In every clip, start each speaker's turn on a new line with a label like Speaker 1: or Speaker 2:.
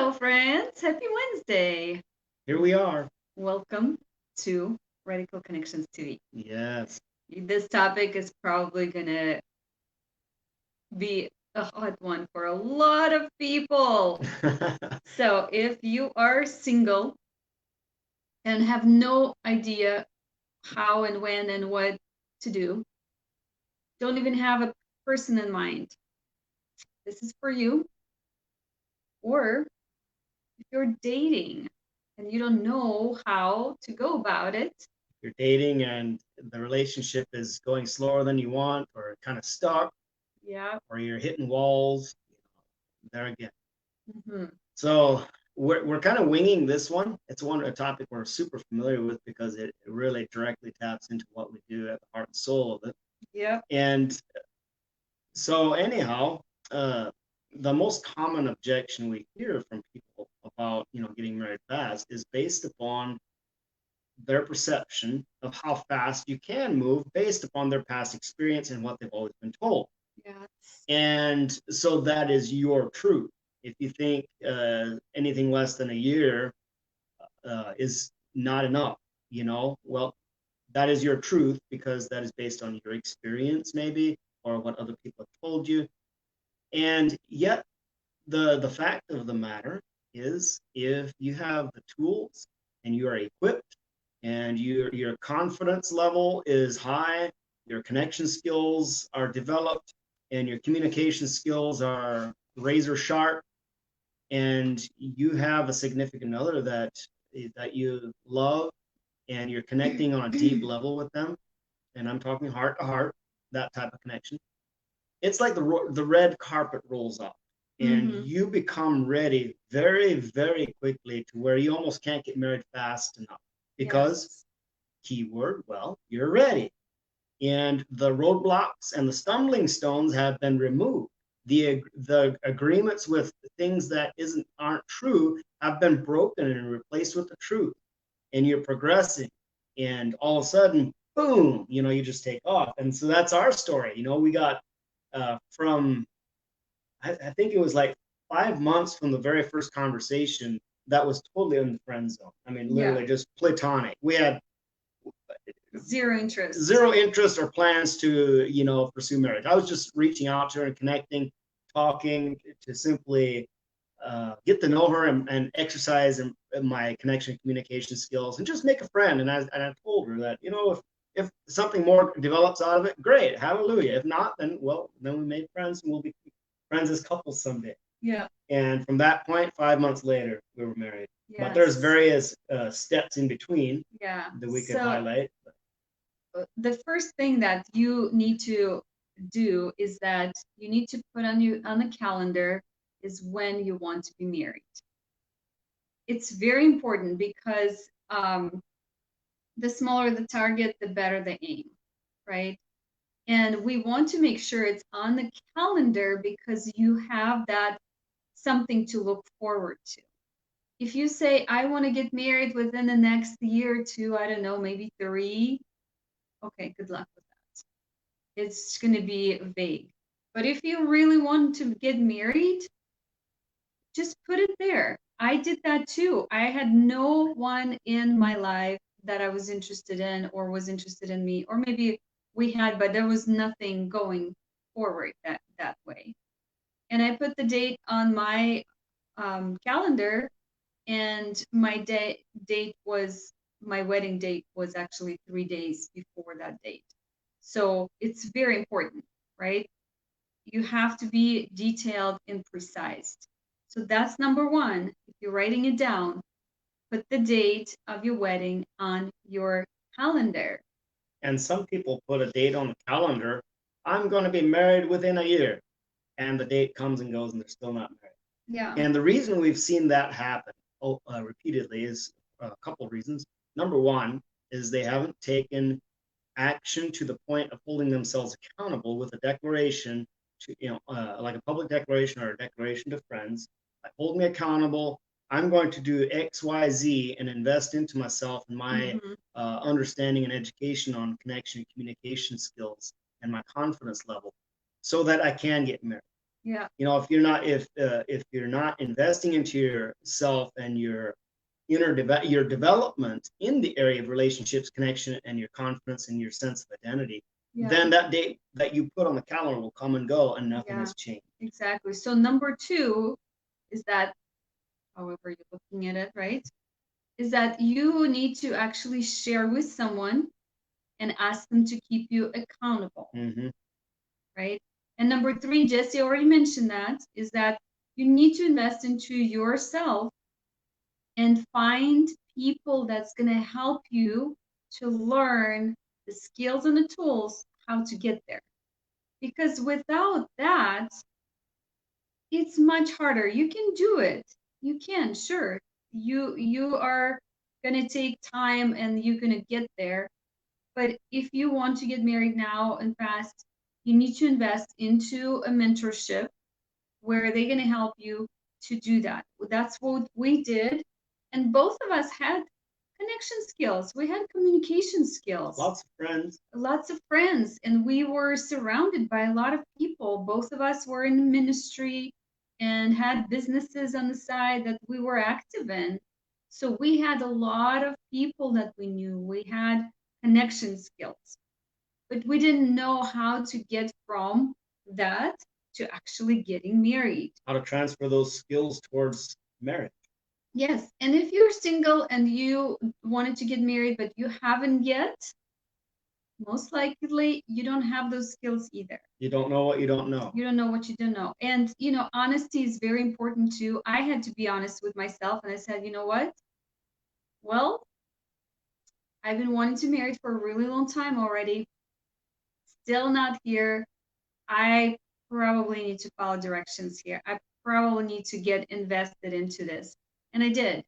Speaker 1: Hello, friends. Happy Wednesday.
Speaker 2: Here we are.
Speaker 1: Welcome to Radical Connections TV.
Speaker 2: Yes.
Speaker 1: This topic is probably going to be a hot one for a lot of people. So, if you are single and have no idea how and when and what to do, don't even have a person in mind, this is for you. Or if you're dating and you don't know how to go about it,
Speaker 2: You're dating and the relationship is going slower than you want, or kind of stuck,
Speaker 1: yeah.
Speaker 2: or you're hitting walls. There again.
Speaker 1: hmm
Speaker 2: So we're kind of winging this one. It's a topic we're super familiar with because it really directly taps into what we do at the heart and soul of it.
Speaker 1: Yep.
Speaker 2: And so anyhow, the most common objection we hear from people about getting married fast is based upon their perception of how fast you can move based upon their past experience and what they've always been told.
Speaker 1: Yes.
Speaker 2: And so that is your truth. If you think anything less than a year is not enough, well, that is your truth because that is based on your experience, maybe, or what other people have told you. And yet, the fact of the matter is, if you have the tools and you are equipped and your confidence level is high, your connection skills are developed, and your communication skills are razor sharp, and you have a significant other that you love, and you're connecting on a deep level with them, and I'm talking heart to heart, that type of connection. It's like the red carpet rolls off, and
Speaker 1: Mm-hmm.
Speaker 2: you become ready very, very quickly to where you almost can't get married fast enough because,
Speaker 1: Yes.
Speaker 2: keyword, well, you're ready. And the roadblocks and the stumbling stones have been removed. The agreements with things that aren't true have been broken and replaced with the truth. And you're progressing. And all of a sudden, boom, you just take off. And so that's our story. We got from I think it was like 5 months from the very first conversation that was totally in the friend zone. I mean,
Speaker 1: Yeah.
Speaker 2: literally just platonic. We had
Speaker 1: Zero interest.
Speaker 2: zero interest or plans to, pursue marriage. I was just reaching out to her and connecting, talking to simply get to know her and exercise my connection and communication skills and just make a friend. And I told her that, if something more develops out of it, great, hallelujah. If not, then we made friends and we'll be friends as couples someday.
Speaker 1: Yeah.
Speaker 2: And from that point, 5 months later, we were married.
Speaker 1: Yes.
Speaker 2: But there's various steps in between
Speaker 1: Yeah.
Speaker 2: that we could highlight.
Speaker 1: The first thing that you need to do is that you need to put on the calendar is when you want to be married. It's very important because the smaller the target, the better the aim, right? And we want to make sure it's on the calendar because you have that something to look forward to. If you say, I want to get married within the next year or two, I don't know, maybe 3, okay, good luck with that. It's going to be vague. But if you really want to get married, just put it there. I did that too. I had no one in my life that I was interested in or was interested in me, or maybe we had, but there was nothing going forward that way. And I put the date on my calendar, and my wedding date was actually 3 days before that date. So it's very important, right? You have to be detailed and precise. So that's number one. If you're writing it down, put the date of your wedding on your calendar.
Speaker 2: And some people put a date on the calendar. I'm going to be married within a year. And the date comes and goes and they're still not married.
Speaker 1: Yeah.
Speaker 2: And the reason we've seen that happen repeatedly is a couple of reasons. Number one is they haven't taken action to the point of holding themselves accountable with a declaration to, like a public declaration or a declaration to friends. Like, hold me accountable. I'm going to do X, Y, Z and invest into myself and my understanding and education on connection and communication skills and my confidence level so that I can get married.
Speaker 1: Yeah.
Speaker 2: If you're not investing into yourself and your your development in the area of relationships, connection, and your confidence and your sense of identity,
Speaker 1: Yeah.
Speaker 2: then that date that you put on the calendar will come and go, and nothing
Speaker 1: Yeah.
Speaker 2: has changed.
Speaker 1: Exactly. So number 2 is that, however you're looking at it, right? Is that you need to actually share with someone and ask them to keep you accountable, right? And number 3, Jesse already mentioned that, is that you need to invest into yourself and find people that's going to help you to learn the skills and the tools how to get there. Because without that, it's much harder. You can do it. You can, sure. You are going to take time and you're going to get there. But if you want to get married now and fast, you need to invest into a mentorship where they're going to help you to do that. That's what we did. And both of us had connection skills. We had communication skills. Lots of friends. And we were surrounded by a lot of people. Both of us were in ministry and had businesses on the side that we were active in. So we had a lot of people that we knew. We had connection skills, but we didn't know how to get from that to actually getting married.
Speaker 2: How to transfer those skills towards marriage.
Speaker 1: Yes, and if you're single and you wanted to get married but you haven't yet, most likely you don't have those skills either.
Speaker 2: You don't know what you don't know.
Speaker 1: You don't know what you don't know. And, honesty is very important too. I had to be honest with myself and I said, you know what? Well, I've been wanting to marry for a really long time already. Still not here. I probably need to follow directions here. I probably need to get invested into this. And I did.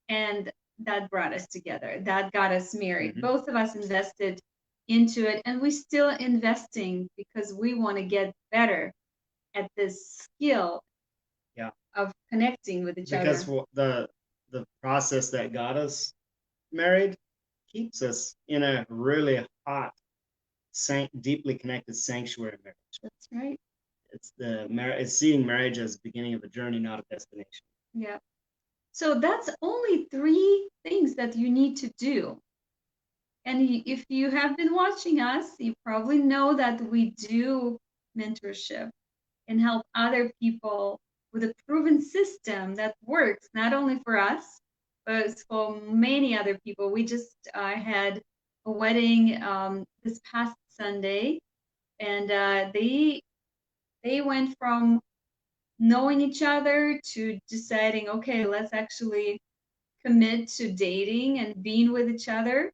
Speaker 1: And that brought us together. That got us married. Both of us invested into it, and we're still investing because we want to get better at this skill of connecting with each other.
Speaker 2: Because the process that got us married keeps us in a really hot, deeply connected sanctuary marriage.
Speaker 1: That's right.
Speaker 2: It's seeing marriage as the beginning of a journey, not a destination.
Speaker 1: Yeah. So that's only 3 things that you need to do. And if you have been watching us, you probably know that we do mentorship and help other people with a proven system that works not only for us, but for many other people. We just had a wedding this past Sunday, and they went from knowing each other to deciding, okay, let's actually commit to dating and being with each other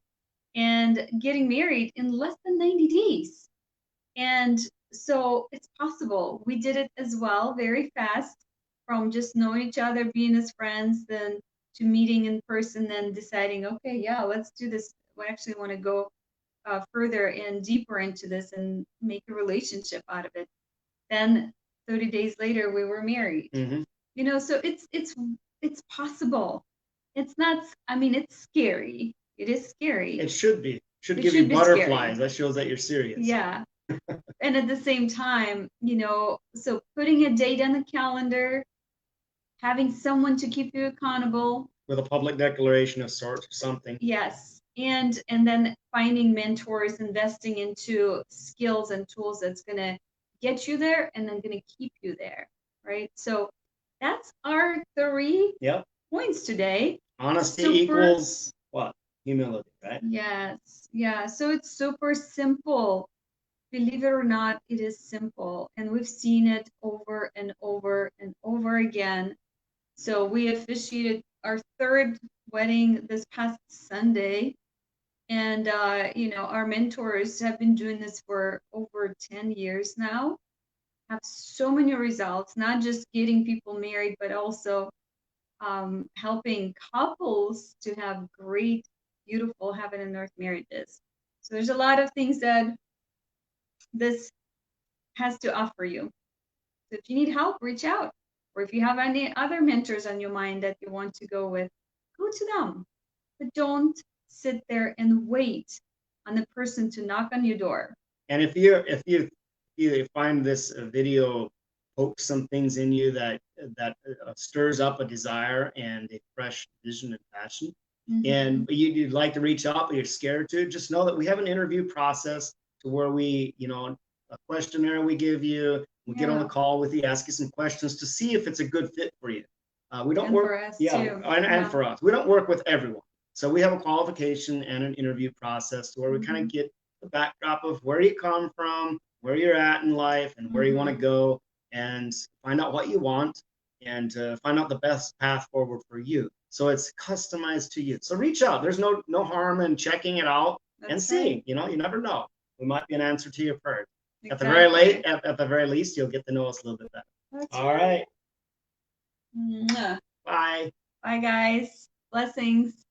Speaker 1: and getting married in less than 90 days. And so it's possible. We did it as well, very fast, from just knowing each other, being as friends, then to meeting in person, then deciding, okay, yeah, let's do this. We actually want to go further and deeper into this and make a relationship out of it. Then 30 days later, we were married. So it's possible. It's not. I mean, it's scary. It is scary.
Speaker 2: It should be. Should give you butterflies. That shows that you're serious.
Speaker 1: Yeah. And at the same time, so putting a date on the calendar, having someone to keep you accountable.
Speaker 2: With a public declaration of sorts or something.
Speaker 1: Yes. And then finding mentors, investing into skills and tools that's going to get you there and then going to keep you there. Right. So that's our 3 points today.
Speaker 2: Honesty equals what? Humility, right?
Speaker 1: Yes. Yeah. So it's super simple. Believe it or not, it is simple. And we've seen it over and over and over again. So we officiated our 3rd wedding this past Sunday. And, our mentors have been doing this for over 10 years now, have so many results, not just getting people married, but also helping couples to have great, beautiful heaven and earth marriages. So there's a lot of things that this has to offer you. So if you need help, reach out. Or if you have any other mentors on your mind that you want to go with, go to them. But don't sit there and wait on the person to knock on your door.
Speaker 2: And if you find this video poke some things in you that stirs up a desire and a fresh vision and passion. And you'd like to reach out, but you're scared to, just know that we have an interview process to where we, a questionnaire we give you, we get on a call with you, ask you some questions to see if it's a good fit for you. We don't
Speaker 1: And
Speaker 2: work,
Speaker 1: for us
Speaker 2: yeah,
Speaker 1: too.
Speaker 2: and for us, we don't work with everyone. So we have a qualification and an interview process to where we kind of get the backdrop of where you come from, where you're at in life, and where you want to go, and find out what you want, and find out the best path forward for you. So it's customized to you. So reach out. There's no harm in checking it out and seeing. You never know. We might be an answer to your prayers. At the very late, at the very least, you'll get to know us a little bit better. All right.
Speaker 1: Mwah.
Speaker 2: Bye.
Speaker 1: Bye, guys. Blessings.